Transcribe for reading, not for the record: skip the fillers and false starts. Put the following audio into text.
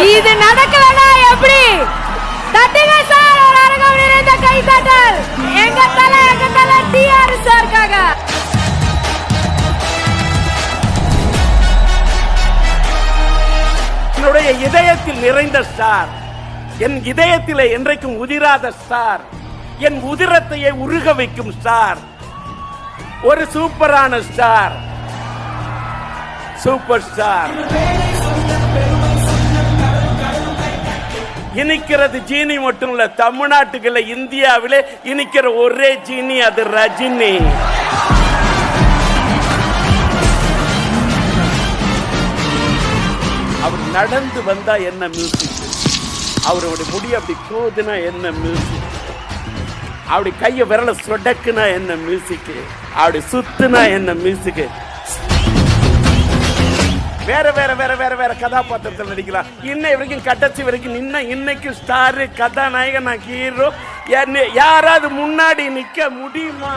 இது நடக்கலனா எப்படி? தட்டுங்க சார், ஒரு அரங்கம் நிறைந்த கை தட்டல். எங்க தலை டிஆர் சார்க்காக. என்னுடைய இதயத்தில் நிறைந்த ஸ்டார், என் இதயத்திலே என்றைக்கும் உதிராத ஸ்டார், என் உதிரத்தையே உருக வைக்கும் ஸ்டார், ஒரு சூப்பரான ஸ்டார், சூப்பர் ஸ்டார். இனிக்கிறது ஜீனி மட்டும் இல்ல, தமிழ்நாட்டுக்குள்ள இந்தியாவிலே இனிக்கிற ஒரே ஜீனி அது ரஜினி. அவர் நடந்து வந்தா என்ன மியூசிக், அவருடைய முடி அப்படி கோதுனா என்ன மியூசிக், அப்படி கைய விரல சொடக்குனா என்ன மியூசிக், அப்படி சுத்துனா என்ன மியூசிக். வேற வேற வேற வேற வேற கதாபாத்திரத்தில் நடிக்கலாம். இன்னை வரைக்கும் கடைசி வரைக்கும் இன்னைக்கு ஸ்டாரு, கதாநாயகன், ஹீரோ, யாராவது முன்னாடி நிக்க முடியுமா?